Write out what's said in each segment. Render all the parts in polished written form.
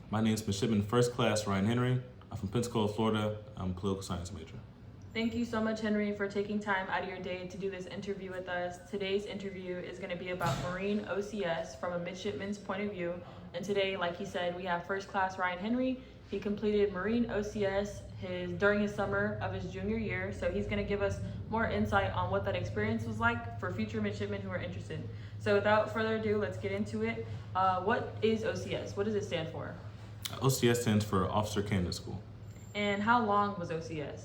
My name is Midshipman First Class Ryan Henry. I'm from Pensacola, Florida. I'm a political science major. Thank you so much, Henry, for taking time out of your day to do this interview with us. Today's interview is going to be about Marine OCS from a midshipman's point of view. And today, like he said, we have First Class Ryan Henry. He completed Marine OCS during his summer of his junior year. So he's going to give us more insight on what that experience was like for future midshipmen who are interested. So without further ado, let's get into it. What is OCS? What does it stand for? OCS stands for Officer Candidate School. And how long was OCS?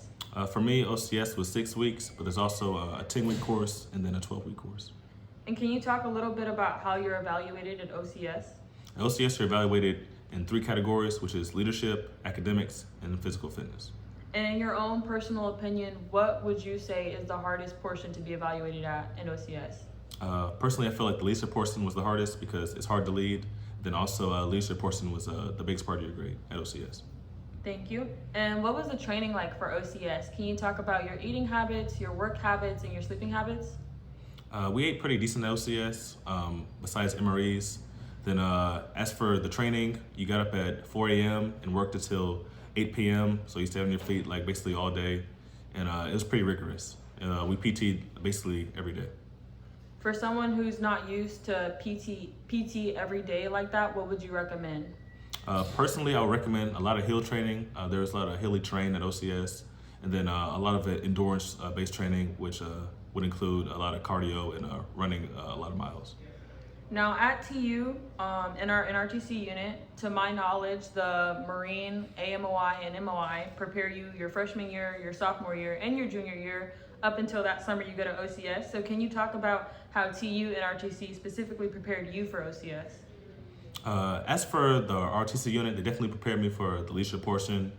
For me, OCS was 6 weeks, but there's also a 10-week course and then a 12-week course. And can you talk a little bit about how you're evaluated at OCS? At OCS, you're evaluated in 3 categories, which is leadership, academics, and physical fitness. And in your own personal opinion, what would you say is the hardest portion to be evaluated at in OCS? Personally, I feel like the leadership portion was the hardest because it's hard to lead. Then also, leadership portion was the biggest part of your grade at OCS. Thank you. And what was the training like for OCS? Can you talk about your eating habits, your work habits, and your sleeping habits? We ate pretty decent at OCS, besides MREs. Then as for the training, you got up at 4 a.m. and worked until 8 p.m. So you stayed on your feet like basically all day. And it was pretty rigorous. We PT'd basically every day. For someone who's not used to PT every day like that, what would you recommend? Personally, I would recommend a lot of hill training. There's a lot of hilly terrain at OCS, and then a lot of endurance-based training, which would include a lot of cardio and running a lot of miles. Now at TU, in our NRTC unit, to my knowledge, the Marine AMOI and MOI prepare you your freshman year, your sophomore year, and your junior year up until that summer you go to OCS. So can you talk about how TU and RTC specifically prepared you for OCS? As for the RTC unit, they definitely prepared me for the leadership portion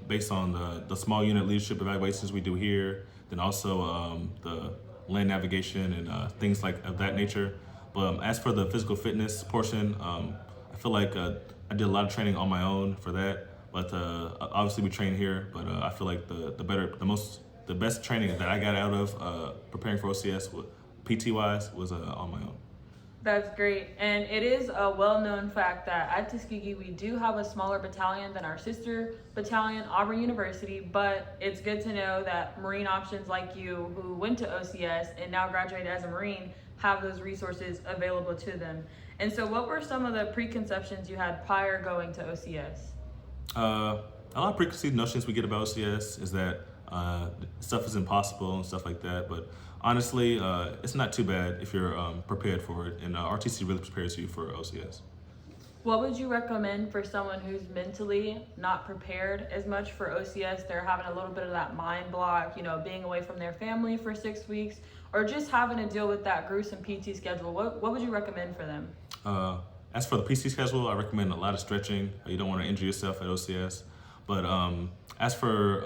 based on the small unit leadership evaluations we do here, then also the land navigation and things like of that nature. But as for the physical fitness portion, I feel like I did a lot of training on my own for that. But obviously we train here, but I feel like the best training that I got out of preparing for OCS, PT-wise, was on my own. That's great. And it is a well-known fact that at Tuskegee, we do have a smaller battalion than our sister battalion, Auburn University, but it's good to know that Marine options like you who went to OCS and now graduated as a Marine have those resources available to them. And so what were some of the preconceptions you had prior going to OCS? A lot of preconceived notions we get about OCS is that stuff is impossible and stuff like that, but honestly, it's not too bad if you're prepared for it, and RTC really prepares you for OCS. What would you recommend for someone who's mentally not prepared as much for OCS? They're having a little bit of that mind block, being away from their family for 6 weeks, or just having to deal with that gruesome PT schedule. What would you recommend for them? As for the PC schedule, I recommend a lot of stretching. You don't want to injure yourself at OCS. But as for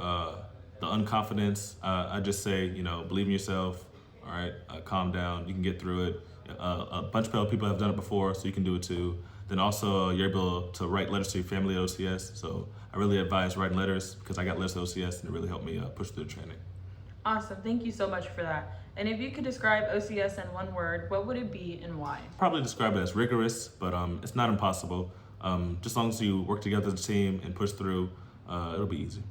the unconfidence, I just say, believe in yourself, all right, calm down, you can get through it. A bunch of other people have done it before, so you can do it too. Then also, you're able to write letters to your family at OCS, so I really advise writing letters because I got letters at OCS and it really helped me push through the training. Awesome, thank you so much for that. And if you could describe OCS in one word, what would it be and why? Probably describe it as rigorous, but it's not impossible. Just as long as you work together as a team and push through, it'll be easy.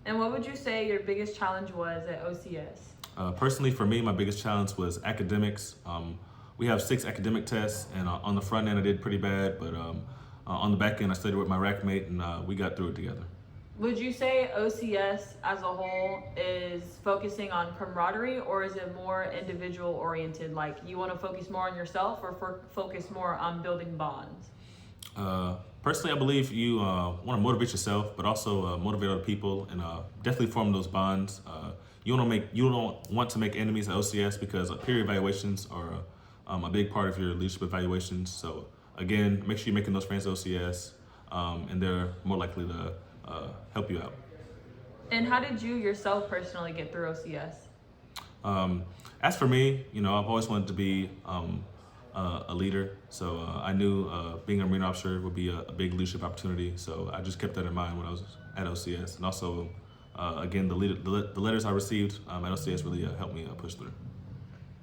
And what would you say your biggest challenge was at OCS? Personally, for me, my biggest challenge was academics. We have 6 academic tests, and on the front end, I did pretty bad, but on the back end, I studied with my rack mate, and we got through it together. Would you say OCS as a whole is focusing on camaraderie, or is it more individual oriented? Like you want to focus more on yourself or focus more on building bonds? Personally, I believe you want to motivate yourself, but also motivate other people and definitely form those bonds. You don't want to make enemies at OCS because peer evaluations are a big part of your leadership evaluations. So again, make sure you're making those friends at OCS, and they're more likely to help you out. And how did you yourself personally get through OCS? As for me, I've always wanted to be a leader, so I knew being a Marine officer would be a big leadership opportunity. So I just kept that in mind when I was at OCS, and also again the letters I received at OCS really helped me push through.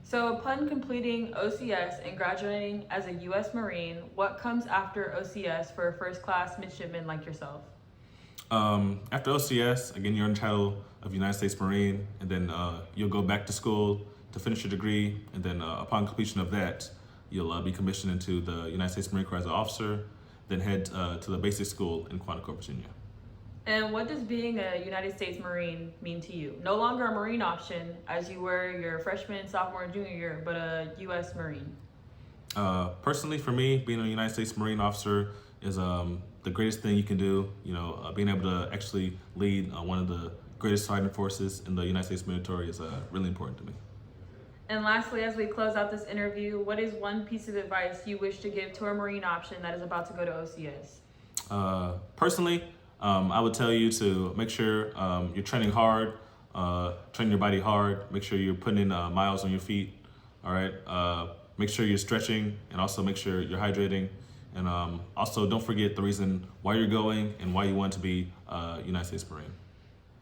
So upon completing OCS and graduating as a U.S. Marine, what comes after OCS for a first-class midshipman like yourself? After OCS, again, you're entitled of United States Marine, and then you'll go back to school to finish your degree, and then upon completion of that, you'll be commissioned into the United States Marine Corps as an officer, then head to the basic school in Quantico, Virginia. And what does being a United States Marine mean to you? No longer a Marine option as you were your freshman, sophomore, and junior year, but a U.S. Marine. Personally, for me, being a United States Marine officer is the greatest thing you can do. You know, being able to actually lead one of the greatest sergeant forces in the United States military is really important to me. And lastly, as we close out this interview, what is one piece of advice you wish to give to a Marine option that is about to go to OCS? Personally, I would tell you to make sure you're training hard, train your body hard, make sure you're putting in miles on your feet, all right? Make sure you're stretching, and also make sure you're hydrating. And also don't forget the reason why you're going and why you want to be a United States Marine.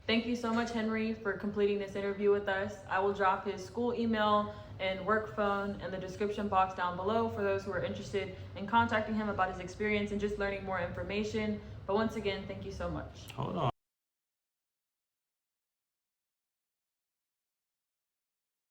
Thank you so much, Henry, for completing this interview with us. I will drop his school email and work phone in the description box down below for those who are interested in contacting him about his experience and just learning more information. But once again, thank you so much. Hold on.